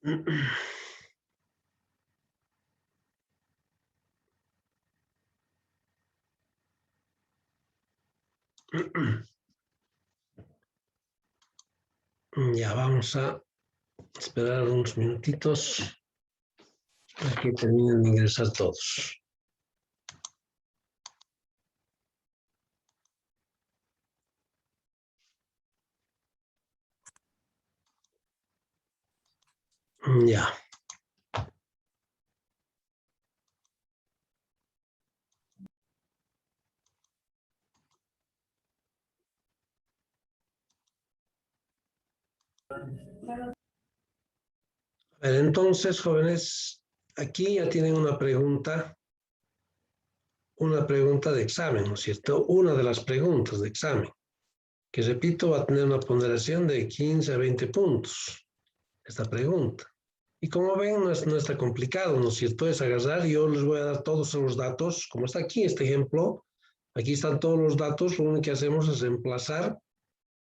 Ya vamos a esperar unos minutitos a que terminen de ingresar todos. Ya. A ver, entonces, jóvenes, aquí ya tienen una pregunta de examen, ¿no es cierto? Una de las preguntas de examen, que repito, va a tener una ponderación de 15 a 20 puntos, esta pregunta. Y como ven, no está complicado, ¿no es cierto? Es agarrar, yo les voy a dar todos los datos, como está aquí este ejemplo, aquí están todos los datos, lo único que hacemos es reemplazar,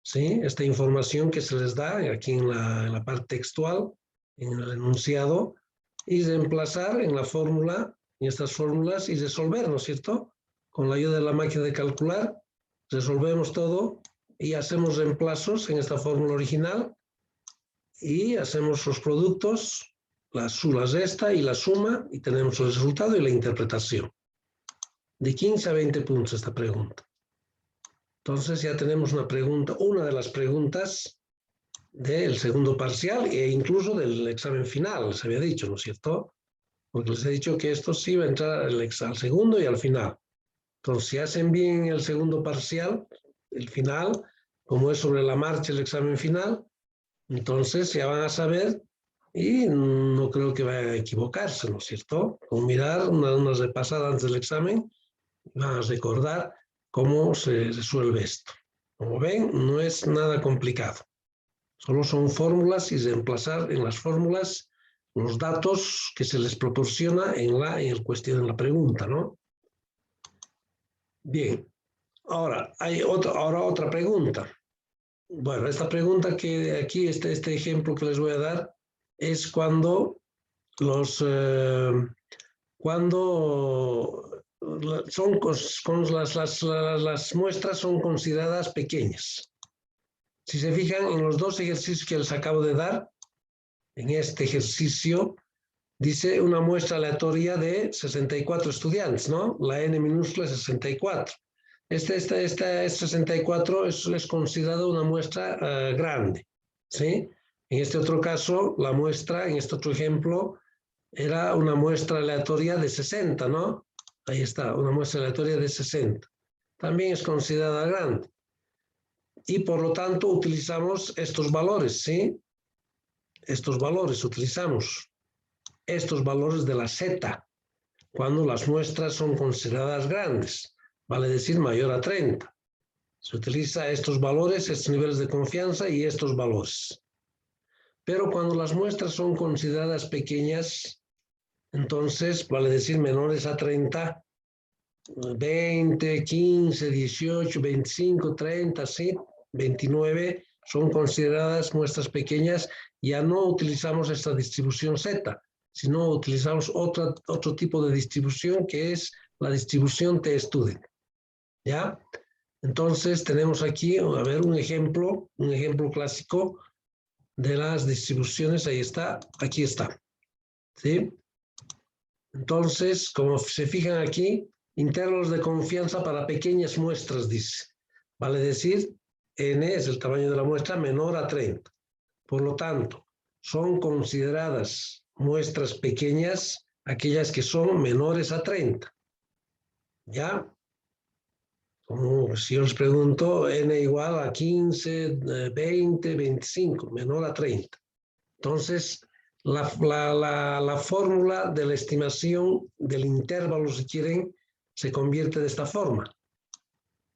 ¿sí?, esta información que se les da aquí en la parte textual, en el enunciado, y reemplazar en la fórmula, en estas fórmulas, y resolver, ¿no es cierto? Con la ayuda de la máquina de calcular, resolvemos todo y hacemos reemplazos en esta fórmula original y hacemos los productos, la resta y la suma, y tenemos el resultado y la interpretación. De 15 a 20 puntos esta pregunta. Entonces ya tenemos una de las preguntas del segundo parcial e incluso del examen final, les había dicho, ¿no es cierto? Porque les he dicho que esto sí va a entrar al segundo y al final. Entonces, si hacen bien el segundo parcial, el final, como es sobre la marcha el examen final, entonces ya van a saber y no creo que vayan a equivocarse, ¿no es cierto? Con mirar una repasada antes del examen, van a recordar cómo se resuelve esto. Como ven, no es nada complicado. Solo son fórmulas y reemplazar en las fórmulas los datos que se les proporciona en la pregunta, ¿no? Bien. Ahora, hay otra pregunta. Bueno, esta pregunta que aquí, este ejemplo que les voy a dar, es cuando las muestras son consideradas pequeñas. Si se fijan en los dos ejercicios que les acabo de dar, en este ejercicio dice una muestra aleatoria de 64 estudiantes, ¿no? La N minúscula es 64. Esta 64 es considerada una muestra grande, ¿sí? En este otro caso, la muestra, en este otro ejemplo, era una muestra aleatoria de 60, ¿no? Ahí está, una muestra aleatoria de 60. También es considerada grande. Y por lo tanto utilizamos estos valores, ¿sí? Utilizamos estos valores de la Z cuando las muestras son consideradas grandes, vale decir mayor a 30. Se utiliza estos valores, estos niveles de confianza y estos valores. Pero cuando las muestras son consideradas pequeñas, entonces vale decir menores a 30, 20, 15, 18, 25, 30, ¿sí? 29 son consideradas muestras pequeñas. Ya no utilizamos esta distribución Z, sino utilizamos otro tipo de distribución que es la distribución t-student. ¿Ya? Entonces tenemos aquí, a ver, un ejemplo clásico de las distribuciones. Ahí está, aquí está. ¿Sí? Entonces, como se fijan aquí, intervalos de confianza para pequeñas muestras, dice. Vale decir, n es el tamaño de la muestra menor a 30. Por lo tanto, son consideradas muestras pequeñas aquellas que son menores a 30. ¿Ya? Como si yo les pregunto, n igual a 15, 20, 25, menor a 30. Entonces, la fórmula de la estimación del intervalo, si quieren, se convierte de esta forma.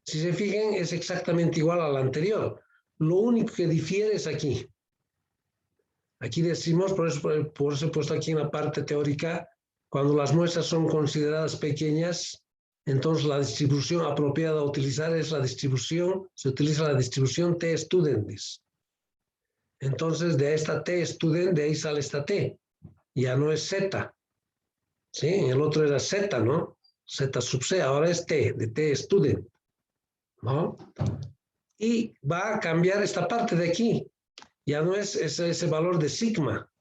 Si se fijan, es exactamente igual a la anterior. Lo único que difiere es aquí. Aquí decimos, por eso he puesto aquí en la parte teórica, cuando las muestras son consideradas pequeñas, entonces la distribución apropiada a utilizar es se utiliza la distribución t-student. Entonces, de esta T student, de ahí sale esta T. Ya no es Z. ¿Sí? El otro era Z, ¿no? Z sub C, ahora es T, de T student. ¿No? Y va a cambiar esta parte de aquí. Ya no es ese valor de sigma,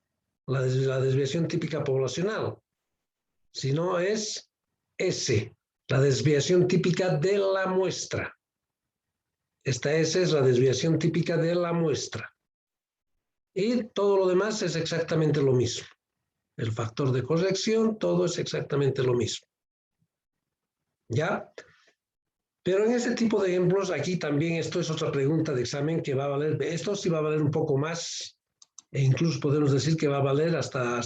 la desviación típica poblacional, sino es S, la desviación típica de la muestra. Esta S es la desviación típica de la muestra. Y todo lo demás es exactamente lo mismo. El factor de corrección, todo es exactamente lo mismo. ¿Ya? Pero en este tipo de ejemplos, aquí también esto es otra pregunta de examen que va a valer, esto sí va a valer un poco más, e incluso podemos decir que va a valer hasta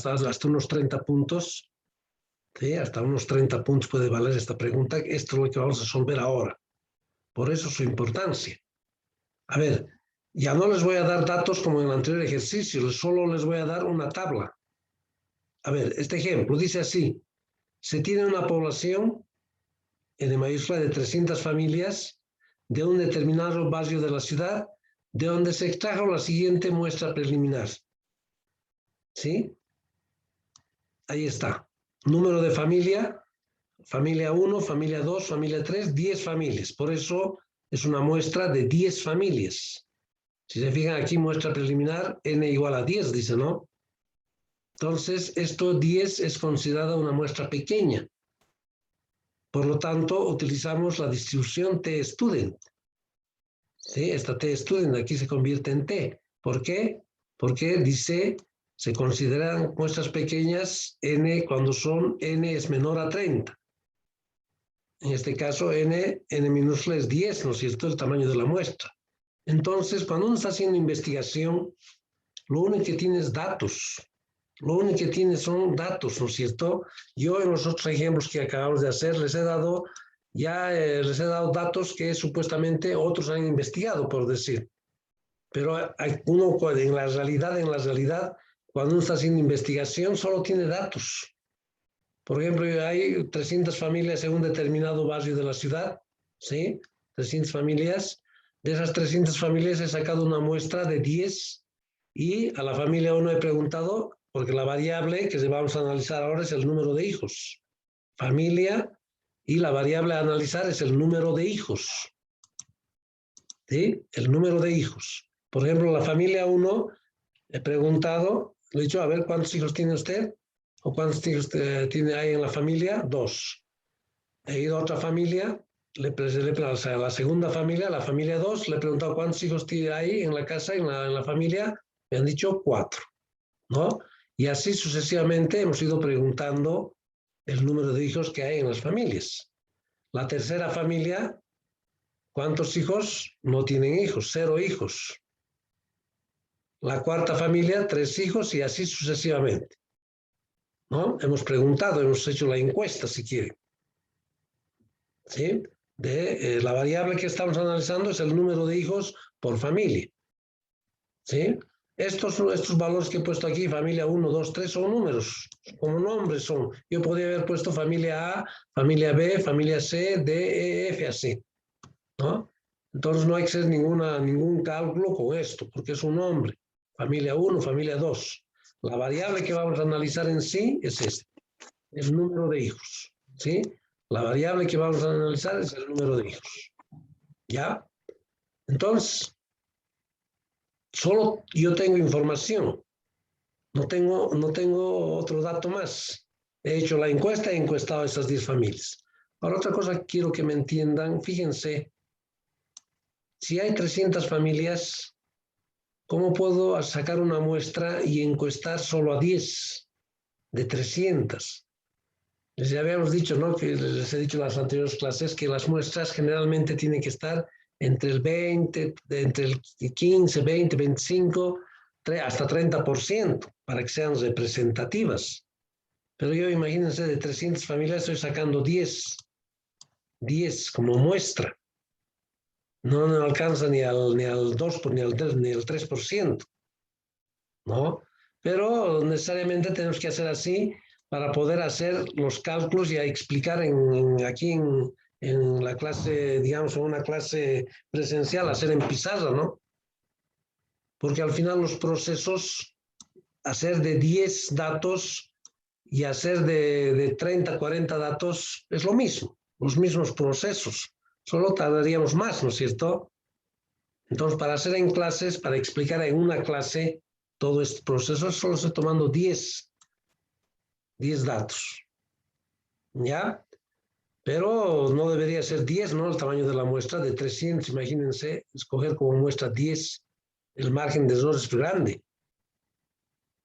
unos 30 puntos, ¿sí? Hasta unos 30 puntos puede valer esta pregunta, esto es lo que vamos a resolver ahora. Por eso su importancia. A ver, ya no les voy a dar datos como en el anterior ejercicio, solo les voy a dar una tabla. A ver, este ejemplo dice así, se tiene una población N mayúscula de 300 familias de un determinado barrio de la ciudad, de donde se extrajo la siguiente muestra preliminar. ¿Sí? Ahí está. Número de familia, familia 1, familia 2, familia 3, 10 familias. Por eso es una muestra de 10 familias. Si se fijan aquí, muestra preliminar, n igual a 10, dice, ¿no? Entonces, esto 10 es considerada una muestra pequeña. Por lo tanto, utilizamos la distribución T-student. ¿Sí? Esta T-student aquí se convierte en T. ¿Por qué? Porque dice, se consideran muestras pequeñas n cuando son n es menor a 30. En este caso, n minúscula es 10, ¿no es cierto? El tamaño de la muestra. Entonces, cuando uno está haciendo investigación, lo único que tiene es datos. Lo único que tiene son datos, ¿no es cierto? Yo en los otros ejemplos que acabamos de hacer les he dado datos que supuestamente otros han investigado, por decir. Pero uno en la realidad, cuando uno está haciendo investigación, solo tiene datos. Por ejemplo, hay 300 familias en un determinado barrio de la ciudad, ¿sí? 300 familias. De esas 300 familias he sacado una muestra de 10 y a la familia 1 he preguntado, porque la variable que vamos a analizar ahora es el número de hijos. Familia y la variable a analizar es el número de hijos. ¿Sí? El número de hijos. Por ejemplo, la familia 1, he preguntado, le he dicho, a ver, ¿cuántos hijos tiene usted? ¿O cuántos hijos hay en la familia? 2. He ido a otra familia, o sea, a la segunda familia, la familia 2, le he preguntado cuántos hijos hay en la casa, en la familia, me han dicho 4, ¿no? Y así sucesivamente hemos ido preguntando el número de hijos que hay en las familias. La tercera familia, ¿cuántos hijos? No tienen hijos, 0 hijos. La cuarta familia, 3 hijos y así sucesivamente, ¿no? Hemos preguntado, hemos hecho la encuesta, si quieren. ¿Sí? La variable que estamos analizando es el número de hijos por familia. ¿Sí? Estos valores que he puesto aquí, familia 1, 2, 3, son números, como nombres son. Yo podría haber puesto familia A, familia B, familia C, D, E, F, así, ¿no? Entonces no hay que hacer ningún cálculo con esto, porque es un nombre. Familia 1, familia 2. La variable que vamos a analizar en sí es esta, el número de hijos, ¿sí? La variable que vamos a analizar es el número de hijos. ¿Ya? Entonces, solo yo tengo información. No tengo otro dato más. He hecho la encuesta, he encuestado a esas 10 familias. Ahora, otra cosa que quiero que me entiendan, fíjense, si hay 300 familias, ¿cómo puedo sacar una muestra y encuestar solo a 10 de 300? Les habíamos dicho, ¿no? Que les he dicho en las anteriores clases que las muestras generalmente tienen que estar entre el 20, entre el 15, 20, 25, hasta 30% para que sean representativas. Pero yo imagínense, de 300 familias estoy sacando 10 como muestra. No me alcanza ni al 2, ni al 3%, ¿no? Pero necesariamente tenemos que hacer así para poder hacer los cálculos y a explicar aquí en la clase, digamos, en una clase presencial, hacer en pizarra, ¿no? porque al final los procesos, hacer de 10 datos y hacer de 30, 40 datos es lo mismo, los mismos procesos, solo tardaríamos más, ¿no es cierto? Entonces, para hacer en clases, para explicar en una clase todo este proceso, solo estoy tomando 10 datos, ¿ya? Pero no debería ser 10, ¿no? El tamaño de la muestra de 300, imagínense, escoger como muestra 10, el margen de error es grande.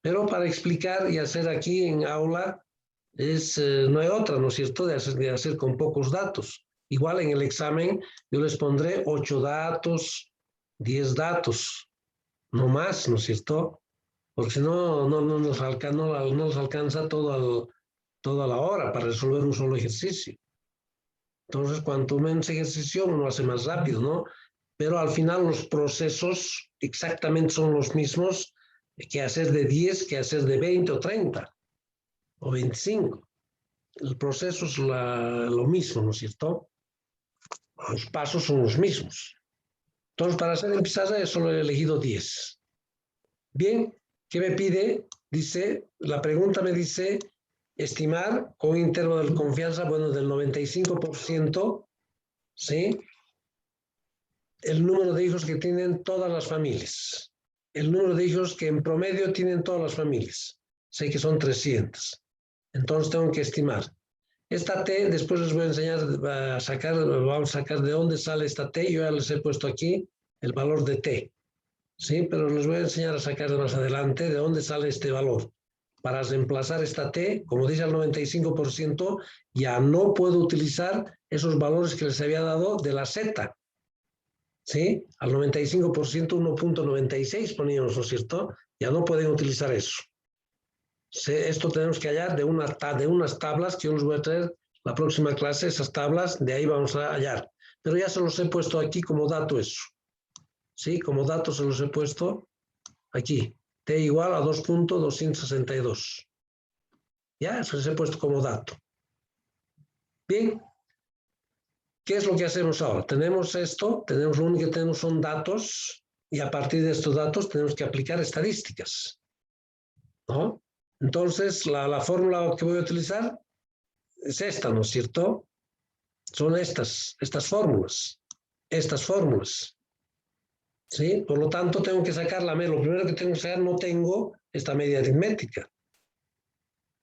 Pero para explicar y hacer aquí en aula, no hay otra, ¿no es cierto?, de hacer con pocos datos. Igual en el examen yo les pondré 8 datos, 10 datos, no más, ¿no es cierto? Porque si no, no nos alcanza toda la hora para resolver un solo ejercicio. Entonces, cuanto menos ejercicio, uno hace más rápido, ¿no? Pero al final los procesos exactamente son los mismos que hacer de 10, que hacer de 20 o 30 o 25. El proceso es lo mismo, ¿no es cierto? Los pasos son los mismos. Entonces, para hacer en pizarra, solo he elegido 10. Bien, ¿qué me pide? Dice, la pregunta me dice, estimar con un intervalo de confianza, bueno, del 95%, ¿sí? El número de hijos que tienen todas las familias. El número de hijos que en promedio tienen todas las familias. Sé que son 300. Entonces tengo que estimar. Esta T, después les voy a enseñar vamos a sacar de dónde sale esta T. Yo ya les he puesto aquí el valor de T. ¿Sí? Pero les voy a enseñar a sacar más adelante de dónde sale este valor. Para reemplazar esta T, como dice al 95%, ya no puedo utilizar esos valores que les había dado de la Z. ¿Sí? Al 95%, 1.96 poníamos, ¿no es cierto? Ya no pueden utilizar eso. Esto tenemos que hallar de unas tablas que yo les voy a traer la próxima clase, esas tablas, de ahí vamos a hallar. Pero ya se los he puesto aquí como dato eso. ¿Sí? Como dato se los he puesto aquí. T igual a 2.262. Ya, se los he puesto como dato. Bien. ¿Qué es lo que hacemos ahora? Tenemos esto, lo único que tenemos son datos, y a partir de estos datos tenemos que aplicar estadísticas, ¿no? Entonces, la fórmula que voy a utilizar es esta, ¿no es cierto? Son estas fórmulas, ¿sí? Por lo tanto, tengo que sacar la media. Lo primero que tengo que sacar, no tengo esta media aritmética.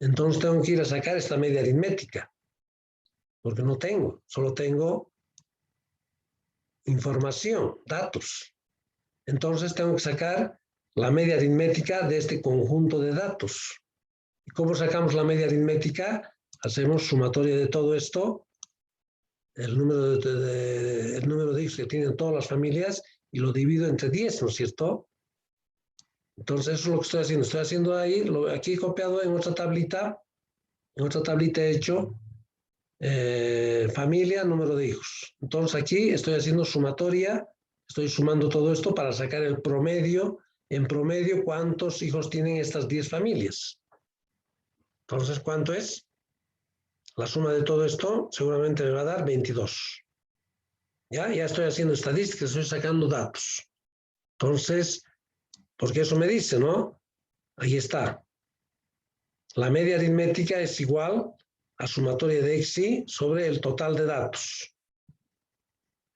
Entonces, tengo que ir a sacar esta media aritmética, porque no tengo, solo tengo información, datos. Entonces tengo que sacar la media aritmética de este conjunto de datos. ¿Y cómo sacamos la media aritmética? Hacemos sumatoria de todo esto, el número de hijos que tienen todas las familias, y lo divido entre 10, ¿no es cierto? Entonces eso es lo que estoy haciendo. Estoy haciendo ahí, aquí copiado en otra tablita he hecho familia, número de hijos. Entonces aquí estoy haciendo sumatoria, estoy sumando todo esto para sacar el promedio, en promedio cuántos hijos tienen estas 10 familias. Entonces, ¿cuánto es? La suma de todo esto seguramente me va a dar 22. Ya estoy haciendo estadísticas, estoy sacando datos. Entonces, porque eso me dice, ¿no? Ahí está. La media aritmética es igual a sumatoria de XY sobre el total de datos,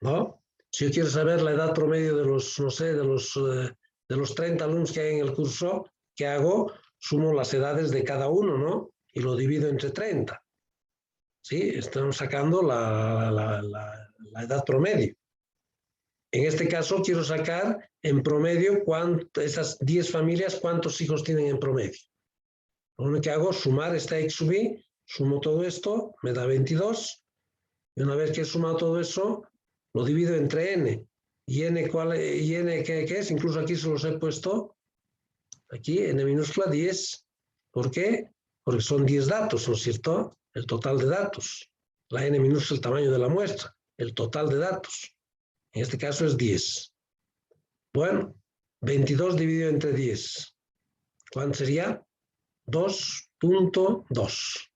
¿no? Si yo quiero saber la edad promedio de los, no sé, de los 30 alumnos que hay en el curso, ¿qué hago? Sumo las edades de cada uno, ¿no? Y lo divido entre 30. ¿Sí? Estamos sacando la edad promedio. En este caso quiero sacar en promedio esas 10 familias, cuántos hijos tienen en promedio. Lo único que hago es sumar esta X sub Y, sumo todo esto, me da 22. Y una vez que he sumado todo eso, lo divido entre n. ¿Y n qué es? Incluso aquí se los he puesto, aquí, n minúscula 10. ¿Por qué? Porque son 10 datos, ¿no es cierto? El total de datos. La n minúscula es el tamaño de la muestra, el total de datos. En este caso es 10. Bueno, 22 dividido entre 10. ¿Cuánto sería? 2.2.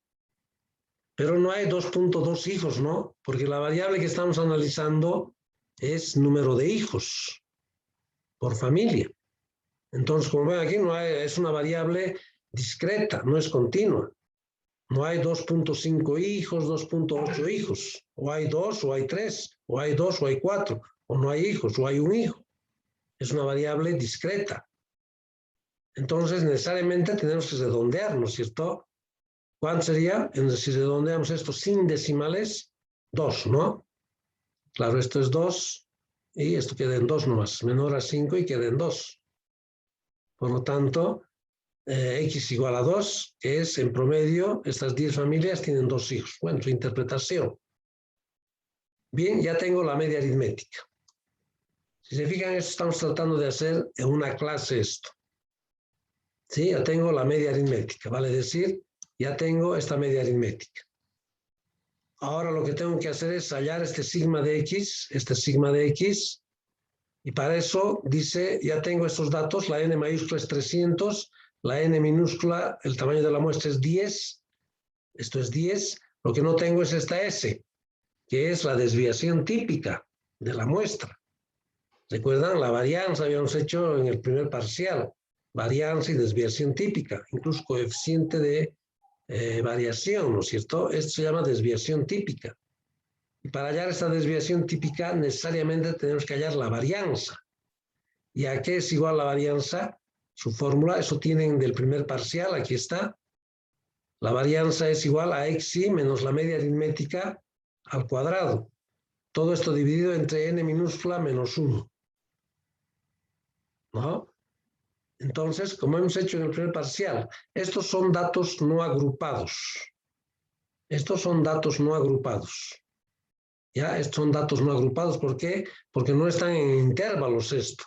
Pero no hay 2.2 hijos, ¿no? Porque la variable que estamos analizando es número de hijos por familia. Entonces, como ven aquí, es una variable discreta, no es continua. No hay 2.5 hijos, 2.8 hijos. O hay 2, o hay 3, o hay 2, o hay 4. O no hay hijos, o hay un hijo. Es una variable discreta. Entonces, necesariamente tenemos que redondear, ¿no es cierto? ¿Cuánto sería? Si redondeamos esto sin decimales, 2, ¿no? Claro, esto es 2 y esto queda en 2 nomás. Menor a 5 y queda en 2. Por lo tanto, X igual a 2, que es en promedio, estas 10 familias tienen 2 hijos. Bueno, su interpretación. Bien, ya tengo la media aritmética. Si se fijan, esto estamos tratando de hacer en una clase esto. Sí, ya tengo la media aritmética, vale decir, ya tengo esta media aritmética. Ahora lo que tengo que hacer es hallar este sigma de X, y para eso dice, ya tengo estos datos, la n mayúscula es 300, la n minúscula, el tamaño de la muestra es 10, esto es 10, lo que no tengo es esta S, que es la desviación típica de la muestra. ¿Recuerdan? La varianza habíamos hecho en el primer parcial, varianza y desviación típica, incluso coeficiente de variación, ¿no es cierto? Esto se llama desviación típica. Y para hallar esta desviación típica, necesariamente tenemos que hallar la varianza. ¿Y a qué es igual la varianza? Su fórmula, eso tienen del primer parcial, aquí está. La varianza es igual a xi menos la media aritmética al cuadrado. Todo esto dividido entre n minúscula menos 1. ¿No? Entonces, como hemos hecho en el primer parcial, estos son datos no agrupados. Estos son datos no agrupados. ¿Ya? Estos son datos no agrupados. ¿Por qué? Porque no están en intervalos esto.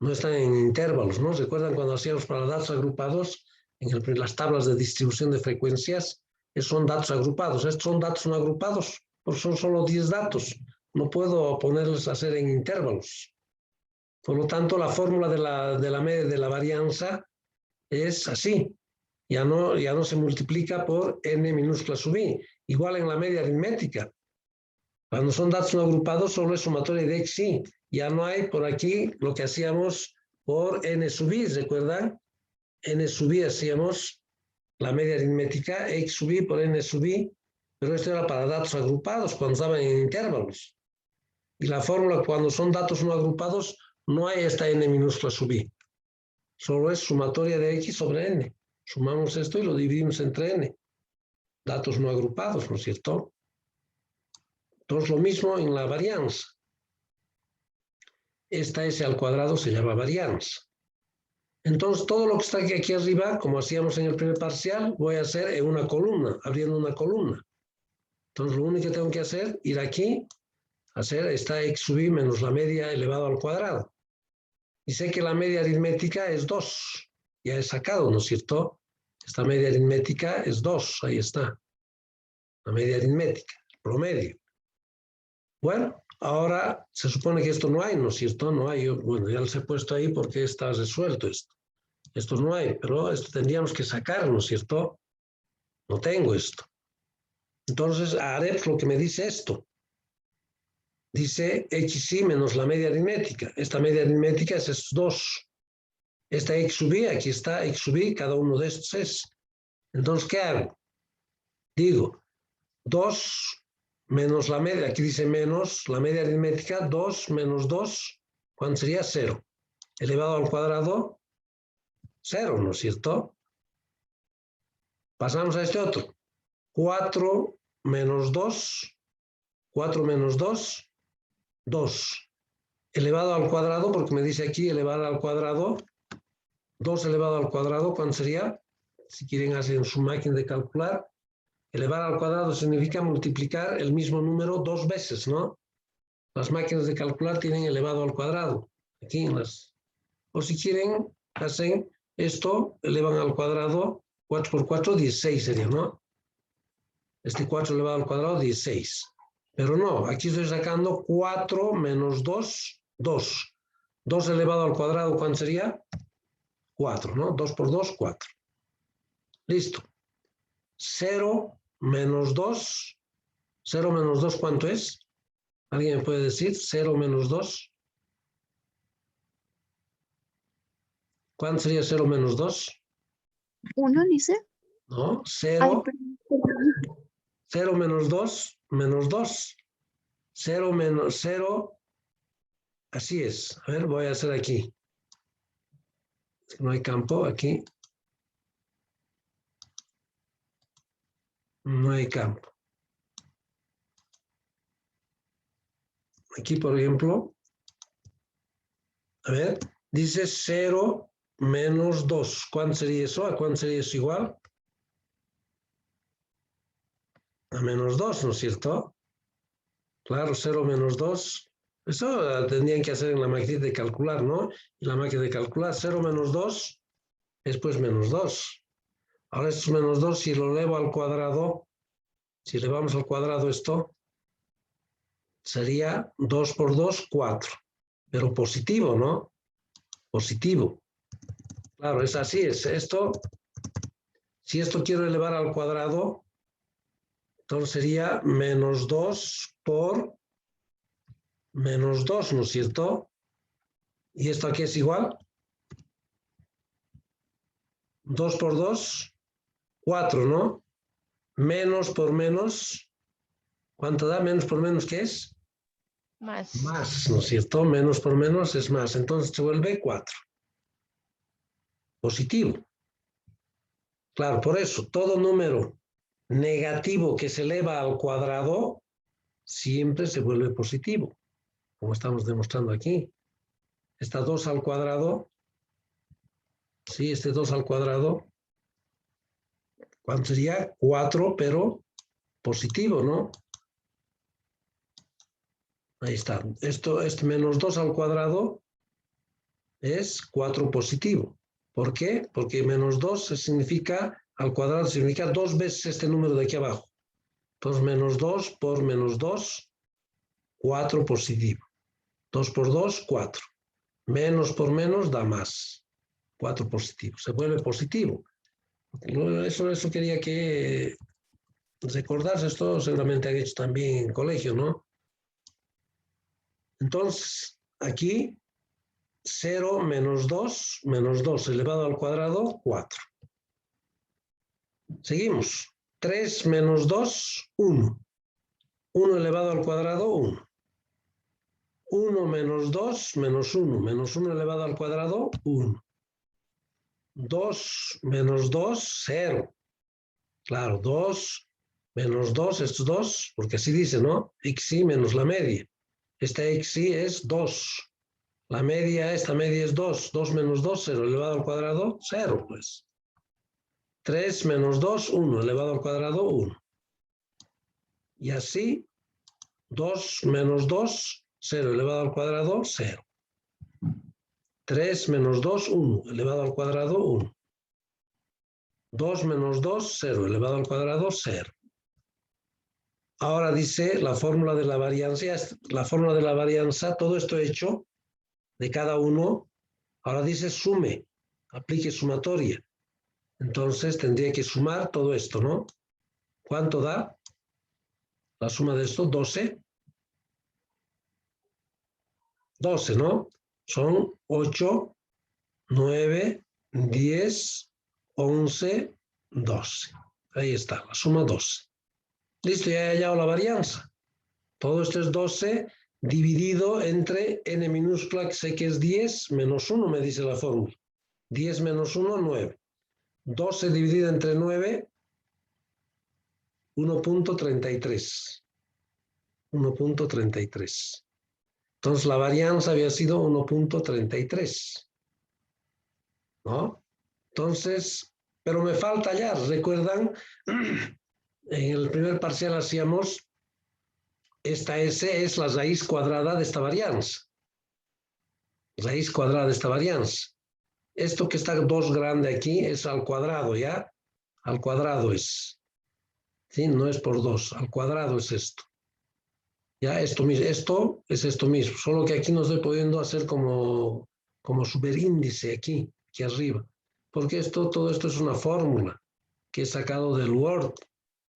No están en intervalos, ¿no? ¿Recuerdan cuando hacíamos para datos agrupados? En las tablas de distribución de frecuencias, son datos agrupados. Estos son datos no agrupados, porque son solo 10 datos. No puedo ponerles a hacer en intervalos. Por lo tanto, la fórmula de la varianza es así. Ya no se multiplica por n minúscula sub i. Igual en la media aritmética. Cuando son datos no agrupados, solo es sumatoria de xi. Ya no hay por aquí lo que hacíamos por n sub i. ¿Recuerdan? N sub i hacíamos la media aritmética, x sub i por n sub i. Pero esto era para datos agrupados, cuando estaban en intervalos. Y la fórmula cuando son datos no agrupados, no hay esta n minúscula sub i. Solo es sumatoria de x sobre n. Sumamos esto y lo dividimos entre n. Datos no agrupados, ¿no es cierto? Entonces lo mismo en la varianza. Esta s al cuadrado se llama varianza. Entonces todo lo que está aquí arriba, como hacíamos en el primer parcial, voy a hacer en una columna, abriendo una columna. Entonces lo único que tengo que hacer, ir aquí, hacer esta x sub i menos la media elevado al cuadrado. Y sé que la media aritmética es 2. Ya he sacado, ¿no es cierto? Esta media aritmética es 2. Ahí está. La media aritmética, el promedio. Bueno, ahora se supone que esto no hay, ¿no es cierto? No hay. Bueno, ya les he puesto ahí porque está resuelto esto. Esto no hay, pero esto tendríamos que sacar, ¿no es cierto? No tengo esto. Entonces haré lo que me dice esto. Dice xi menos la media aritmética. Esta media aritmética es estos 2. Esta x sub i, aquí está x sub i, cada uno de estos es. Entonces, ¿qué hago? Digo, 2 menos la media, aquí dice menos, la media aritmética, 2 menos 2, ¿cuánto sería? 0. Elevado al cuadrado, 0, ¿no es cierto? Pasamos a este otro. 4 menos 2, 4 menos 2, 2. Elevado al cuadrado, porque me dice aquí elevado al cuadrado, 2 elevado al cuadrado, ¿cuánto sería? Si quieren hacer en su máquina de calcular, elevar al cuadrado significa multiplicar el mismo número 2 veces, ¿no? Las máquinas de calcular tienen elevado al cuadrado. Aquí en las... O si quieren, hacen esto, elevan al cuadrado, 4 por 4, 16 sería, ¿no? Este 4 elevado al cuadrado, 16. Pero no, aquí estoy sacando 4 menos 2, 2. 2 elevado al cuadrado, ¿cuánto sería? 4, ¿no? 2 por 2, 4. Listo. 0 menos 2. 0 menos 2, ¿cuánto es? ¿Alguien me puede decir? 0 menos 2. ¿Cuánto sería 0 menos 2? 1, dice. ¿No? Ay, 0, perdón. 0 menos 2, menos 2. 0 menos 0, así es. A ver, voy a hacer aquí. No hay campo aquí. No hay campo. Aquí, por ejemplo, a ver, dice 0 menos 2. ¿Cuánto sería eso? ¿A cuánto sería eso igual? A menos 2, ¿no es cierto? Claro, 0 menos 2. Eso tendrían que hacer en la máquina de calcular, ¿no? Y la máquina de calcular 0 menos 2 es pues menos 2. Ahora esto es menos 2, si lo elevo al cuadrado, si elevamos al cuadrado esto, sería 2 por 2, 4. Pero positivo, ¿no? Positivo. Claro, es así, es esto. Si esto quiero elevar al cuadrado, entonces sería menos 2 por menos 2, ¿no es cierto? ¿Y esto aquí es igual? 2 por 2, 4, ¿no? Menos por menos, ¿cuánto da? Menos por menos, ¿qué es? Más. Más, ¿no es cierto? Menos por menos es más, entonces se vuelve 4. Positivo. Claro, por eso, todo número negativo que se eleva al cuadrado siempre se vuelve positivo, como estamos demostrando aquí. Esta 2 al cuadrado, sí, este 2 al cuadrado, ¿cuánto sería? 4, pero positivo, ¿no? Ahí está. Esto menos 2 al cuadrado es 4 positivo. ¿Por qué? Porque menos 2 significa, al cuadrado significa 2 veces este número de aquí abajo. Entonces, menos 2 por menos 2, 4 positivo. 2 por 2, 4. Menos por menos da más. 4 positivo. Se vuelve positivo. Eso quería que recordarse. Esto seguramente han hecho también en colegio, ¿no? Entonces, aquí 0 menos 2 elevado al cuadrado, 4. Seguimos. 3 menos 2, 1. 1 elevado al cuadrado, 1. 1 menos 2, menos 1. Menos 1 elevado al cuadrado, 1. 2 menos 2, 0. Claro, 2 menos 2, estos 2, porque así dice, ¿no? Xi menos la media. Esta Xi es 2. La media, esta media es 2. 2 menos 2, 0. Elevado al cuadrado, 0, pues. 3 menos 2, 1. Elevado al cuadrado, 1. Y así, 2 menos 2, 0. Elevado al cuadrado, 0. 3 menos 2, 1. Elevado al cuadrado, 1. 2 menos 2, 0. Elevado al cuadrado, 0. Ahora dice la fórmula de la varianza. La fórmula de la varianza, todo esto hecho de cada uno. Ahora dice sume. Aplique sumatoria. Entonces tendría que sumar todo esto, ¿no? ¿Cuánto da? La suma de esto, 12. 12, ¿no? Son 8, 9, 10, 11, 12. Ahí está, la suma 12. Listo, ya he hallado la varianza. Todo esto es 12 dividido entre n minúscula, que sé que es 10, menos 1, me dice la fórmula. 10 menos 1, 9. 12 dividido entre 9, 1.33. 1.33. Entonces la varianza había sido 1.33. ¿No? Entonces, pero me falta ya, ¿recuerdan? En el primer parcial hacíamos, esta S es la raíz cuadrada de esta varianza. Raíz cuadrada de esta varianza. Esto que está 2 grande aquí es al cuadrado, ¿ya? Al cuadrado es. ¿Sí? No es por 2, al cuadrado es esto. Ya, esto es esto mismo, solo que aquí no estoy pudiendo hacer como superíndice aquí arriba, porque todo esto es una fórmula que he sacado del Word,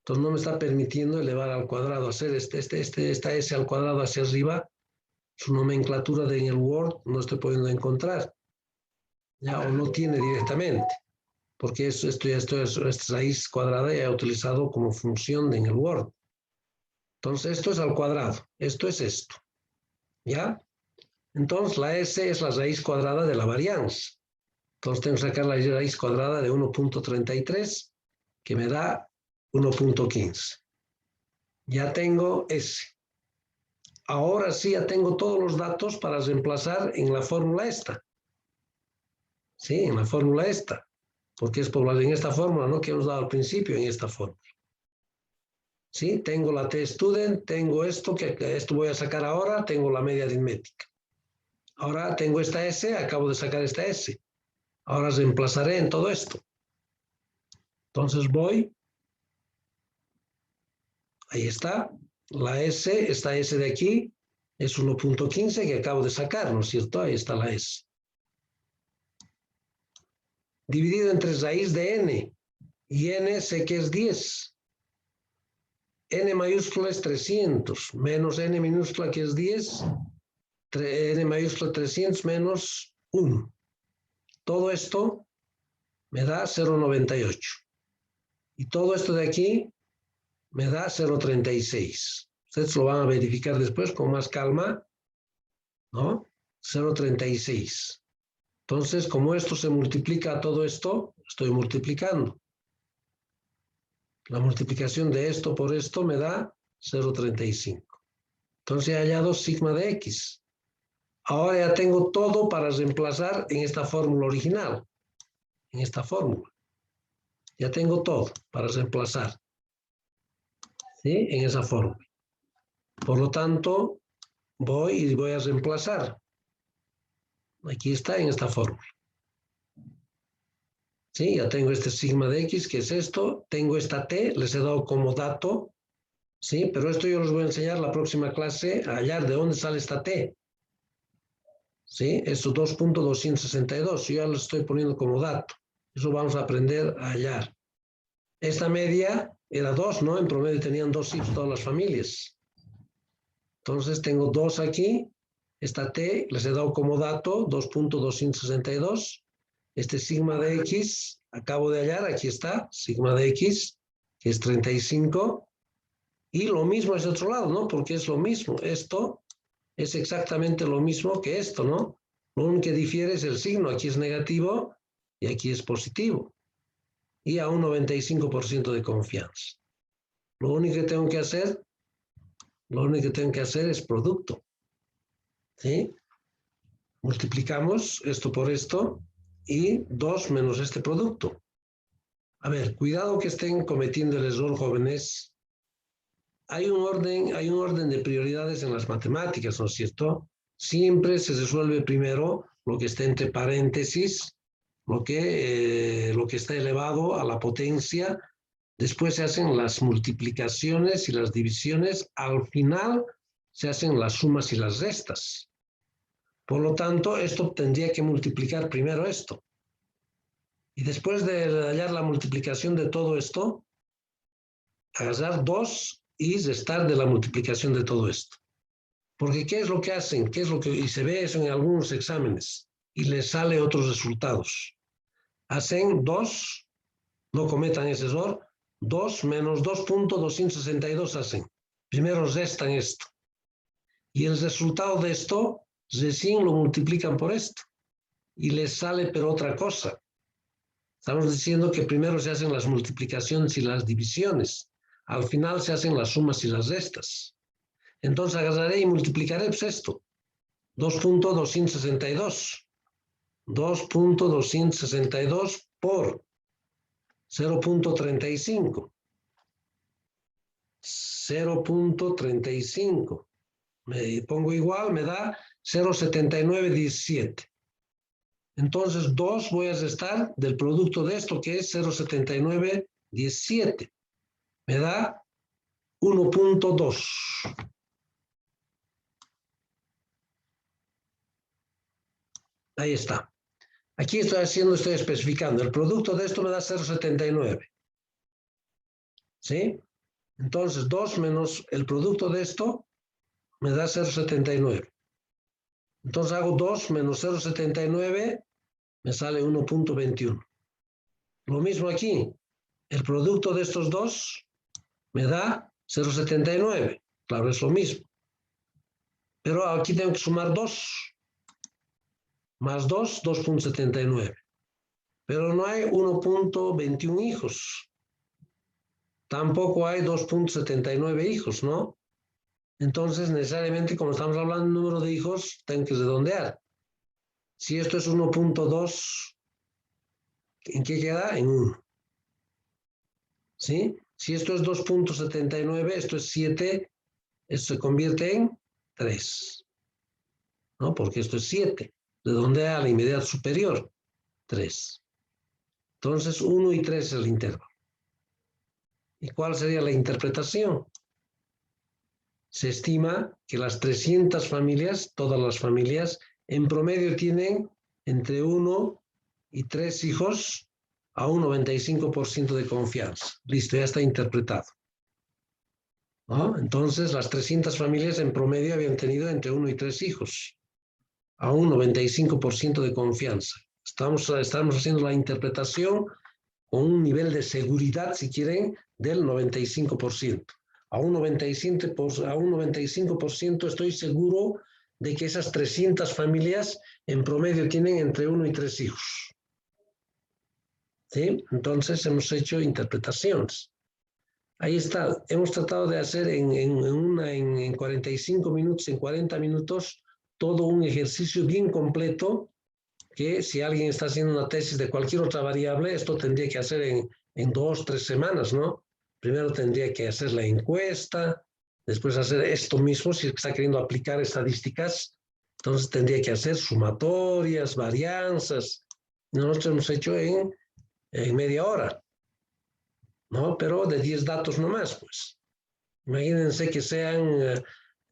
entonces no me está permitiendo elevar al cuadrado, hacer esta S al cuadrado hacia arriba, su nomenclatura en el Word no estoy pudiendo encontrar. ya, o no tiene directamente, porque esta raíz cuadrada ya he utilizado como función en el Word. Entonces, esto es al cuadrado, esto es esto, ¿ya? Entonces, la S es la raíz cuadrada de la varianza. Entonces, tengo que sacar la raíz cuadrada de 1.33, que me da 1.15. Ya tengo S. Ahora sí ya tengo todos los datos para reemplazar en la fórmula esta. Sí, en la fórmula esta. Porque es por en esta fórmula, ¿no? Que hemos dado al principio, en esta fórmula. Sí, tengo la T-student, tengo esto, que esto voy a sacar ahora, tengo la media aritmética. Ahora tengo esta S, acabo de sacar esta S. Ahora reemplazaré en todo esto. Entonces voy, ahí está, la S, esta S de aquí, es 1.15 que acabo de sacar, ¿no es cierto? Ahí está la S. Dividido entre raíz de n, y n sé que es 10. N mayúscula es 300, menos n minúscula que es 10, n mayúscula 300 menos 1. Todo esto me da 0,98. Y todo esto de aquí me da 0,36. Ustedes lo van a verificar después con más calma, ¿no? 0,36. Entonces, como esto se multiplica a todo esto, estoy multiplicando. La multiplicación de esto por esto me da 0,35. Entonces he hallado sigma de x. Ahora ya tengo todo para reemplazar en esta fórmula original. En esta fórmula. Ya tengo todo para reemplazar. ¿Sí? En esa fórmula. Por lo tanto, voy a reemplazar. Aquí está en esta fórmula. ¿Sí? Ya tengo este sigma de x, que es esto. Tengo esta t, les he dado como dato. ¿Sí? Pero esto yo les voy a enseñar la próxima clase a hallar de dónde sale esta t. ¿Sí? Esto 2.262. Yo ya lo estoy poniendo como dato. Eso vamos a aprender a hallar. Esta media era 2, ¿no? En promedio tenían 2 hijos todas las familias. Entonces tengo 2 aquí. Esta t les he dado como dato 2.262. Este sigma de x, acabo de hallar, aquí está, sigma de x, que es 35. Y lo mismo es de otro lado, ¿no? Porque es lo mismo. Esto es exactamente lo mismo que esto, ¿no? Lo único que difiere es el signo. Aquí es negativo y aquí es positivo. Y a un 95% de confianza. Lo único que tengo que hacer es producto. ¿Sí? Multiplicamos esto por esto y 2 menos este producto. A ver, cuidado que estén cometiendo el error, jóvenes. Hay un orden de prioridades en las matemáticas, ¿no es cierto? Siempre se resuelve primero lo que está entre paréntesis, lo que está elevado a la potencia. Después se hacen las multiplicaciones y las divisiones. Al final se hacen las sumas y las restas. Por lo tanto, esto tendría que multiplicar primero esto. Y después de hallar la multiplicación de todo esto, agarrar 2 y restar de la multiplicación de todo esto. Porque ¿qué es lo que hacen? Y se ve eso en algunos exámenes y les sale otros resultados. Hacen 2, no cometan ese error, 2 menos 2.262 hacen. Primero restan esto. Y el resultado de esto, recién lo multiplican por esto. Y les sale pero otra cosa. Estamos diciendo que primero se hacen las multiplicaciones y las divisiones. Al final se hacen las sumas y las restas. Entonces agarraré y multiplicaré pues esto. 2.262. 2.262 por 0.35. 0.35. Me pongo igual, me da 0.7917. Entonces 2 voy a restar del producto de esto, que es 0.7917. Me da 1.2. Ahí está. Aquí estoy especificando. El producto de esto me da 0.79. ¿Sí? Entonces 2 menos el producto de esto me da 0.79. Entonces hago 2 menos 0.79, me sale 1.21. Lo mismo aquí, el producto de estos dos me da 0.79. Claro, es lo mismo. Pero aquí tengo que sumar 2. Más 2, 2.79. Pero no hay 1.21 hijos. Tampoco hay 2.79 hijos, ¿no? Entonces, necesariamente, como estamos hablando de número de hijos, tengo que redondear. Si esto es 1.2, ¿en qué queda? En 1. ¿Sí? Si esto es 2.79, esto es 7, esto se convierte en 3. ¿No? Porque esto es 7. Redondea a la inmediata superior, 3. Entonces, 1 y 3 es el intervalo. ¿Y cuál sería la interpretación? Se estima que las 300 familias, todas las familias, en promedio tienen entre 1 y 3 hijos a un 95% de confianza. Listo, ya está interpretado. ¿No? Entonces, las 300 familias en promedio habían tenido entre 1 y 3 hijos a un 95% de confianza. Estamos haciendo la interpretación con un nivel de seguridad, si quieren, del 95%. A un 95% estoy seguro de que esas 300 familias en promedio tienen entre 1 y 3 hijos. ¿Sí? Entonces hemos hecho interpretaciones. Ahí está, hemos tratado de hacer en 45 minutos, en 40 minutos, todo un ejercicio bien completo que si alguien está haciendo una tesis de cualquier otra variable, esto tendría que hacer en 2, 3 semanas, ¿no? Primero tendría que hacer la encuesta, después hacer esto mismo, si está queriendo aplicar estadísticas, entonces tendría que hacer sumatorias, varianzas. Nosotros hemos hecho en media hora, ¿no? Pero de 10 datos nomás, pues. Imagínense que sean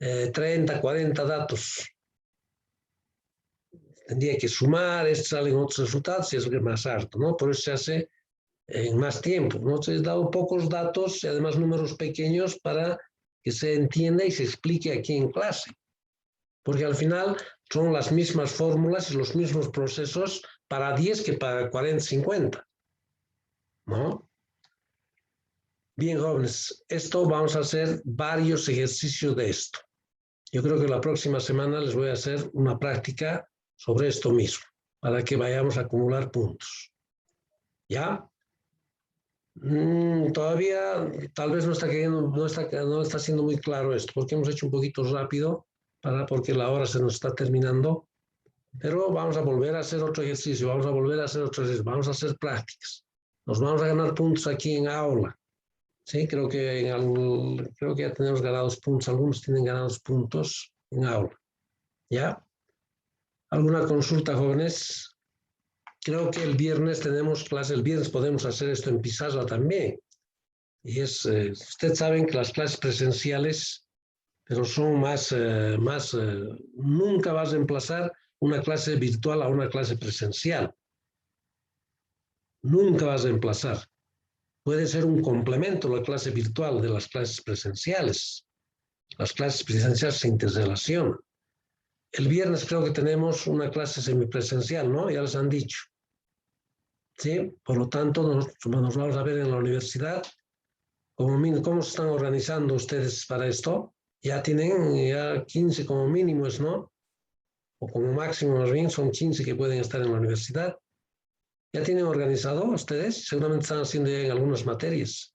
30, 40 datos. Tendría que sumar, salen otros resultados y eso es más harto, ¿no? Por eso se hace en más tiempo, ¿no? Entonces he dado pocos datos y además números pequeños para que se entienda y se explique aquí en clase. Porque al final son las mismas fórmulas y los mismos procesos para 10 que para 40, 50, ¿no? Bien, jóvenes, esto vamos a hacer varios ejercicios de esto. Yo creo que la próxima semana les voy a hacer una práctica sobre esto mismo, para que vayamos a acumular puntos. ¿Ya? Todavía tal vez no está siendo muy claro esto, porque hemos hecho un poquito rápido, porque la hora se nos está terminando, pero vamos a volver a hacer otro ejercicio, vamos a hacer prácticas. Nos vamos a ganar puntos aquí en aula. Sí, creo que ya tenemos ganados puntos, algunos tienen ganados puntos en aula. ¿Ya? ¿Alguna consulta, jóvenes? Creo que el viernes tenemos clase, el viernes podemos hacer esto en pizarra también. Y ustedes saben que las clases presenciales, pero son nunca vas a reemplazar una clase virtual a una clase presencial. Nunca vas a reemplazar. Puede ser un complemento la clase virtual de las clases presenciales. Las clases presenciales se interrelacionan. El viernes creo que tenemos una clase semipresencial, ¿no? Ya les han dicho. ¿Sí? Por lo tanto, nos vamos a ver en la universidad cómo se están organizando ustedes para esto. Ya tienen 15 como mínimos, ¿no? O como máximo, más bien, son 15 que pueden estar en la universidad. ¿Ya tienen organizado ustedes? Seguramente están haciendo ya en algunas materias.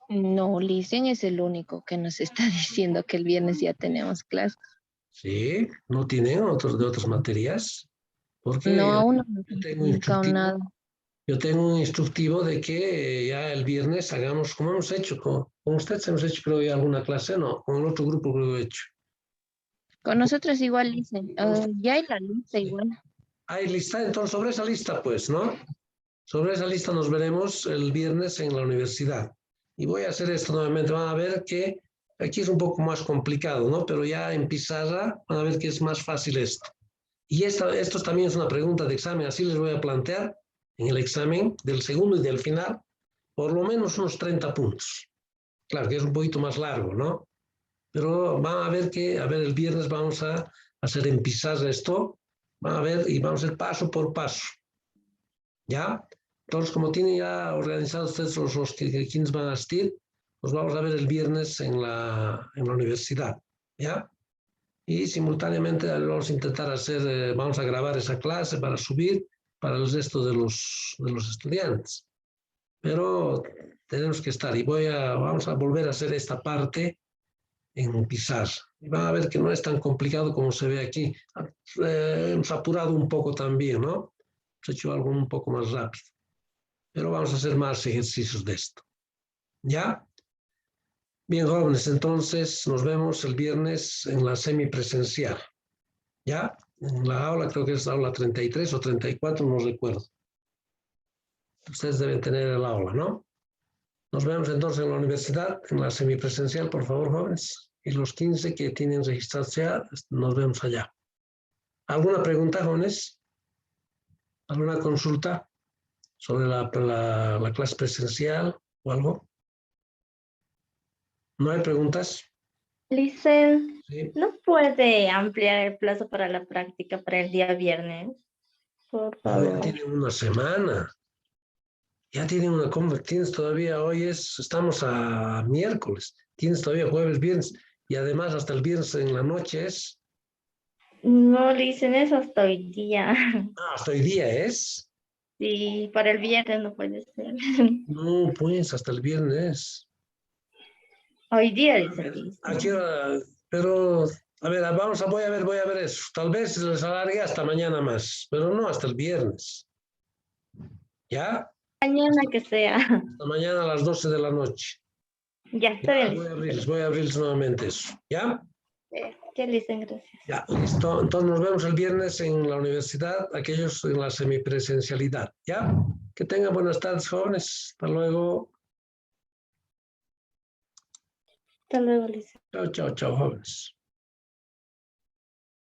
No, Licen es el único que nos está diciendo que el viernes ya tenemos clase. Sí, ¿no tienen de otras materias? Porque No, aún no nos yo han tengo comunicado nada. Yo tengo un instructivo de que ya el viernes hagamos, como hemos hecho, con ustedes hemos hecho creo ya alguna clase, no, con el otro grupo creo que he hecho. Con nosotros igual Licen. Ya hay la lista igual. Hay lista, entonces sobre esa lista pues, ¿no? Sobre esa lista nos veremos el viernes en la universidad. Y voy a hacer esto nuevamente, van a ver que aquí es un poco más complicado, ¿no? Pero ya en pizarra van a ver que es más fácil esto. Y esto también es una pregunta de examen, así les voy a plantear en el examen del segundo y del final, por lo menos unos 30 puntos. Claro que es un poquito más largo, ¿no? Pero van a ver que, el viernes vamos a hacer en pizarra esto, Van a ver y vamos a ir paso por paso. ¿Ya? Entonces, como tienen ya organizados ustedes los quienes van a asistir, pues vamos a ver el viernes en la universidad. ¿Ya? Y simultáneamente vamos a intentar hacer, vamos a grabar esa clase para subir para el resto de los estudiantes. Pero tenemos que estar y vamos a volver a hacer esta parte en pizarra. Y van a ver que no es tan complicado como se ve aquí. Hemos apurado un poco también, ¿no? Hemos hecho algo un poco más rápido. Pero vamos a hacer más ejercicios de esto. ¿Ya? Bien, jóvenes, entonces nos vemos el viernes en la semipresencial. ¿Ya? En la aula, creo que es la aula 33 o 34, no recuerdo. Ustedes deben tener el aula, ¿no? Nos vemos entonces en la universidad, en la semipresencial, por favor, jóvenes. Y los 15 que tienen registrados ya, nos vemos allá. ¿Alguna pregunta, jóvenes? ¿Alguna consulta sobre la clase presencial o algo? ¿No hay preguntas? Licen, Sí. ¿no puede ampliar el plazo para la práctica para el día viernes? Por Pero ya favor. tienen una semana. Ya tienen una compra. Tienes todavía, estamos a miércoles. Tienes todavía jueves, viernes. Y además hasta el viernes en la noche es. No, Licen, eso hasta hoy día. Hasta hoy día es. Sí, para el viernes no puede ser. No, pues hasta el viernes. Hoy día, dice Licen. ¿A qué hora? Pero, a ver, voy a ver eso. Tal vez les alargue hasta mañana más, pero no hasta el viernes. ¿Ya? Mañana que sea. Hasta mañana a las 12 de la noche. Ya, está Ya, bien. voy a abrirles nuevamente eso. ¿Ya? Ya, Licen, gracias. Ya, listo. Entonces nos vemos el viernes en la universidad, aquellos en la semipresencialidad. ¿Ya? Que tengan buenas tardes, jóvenes. Hasta luego. Hasta luego, Licen. Chao, chao, chao, jóvenes.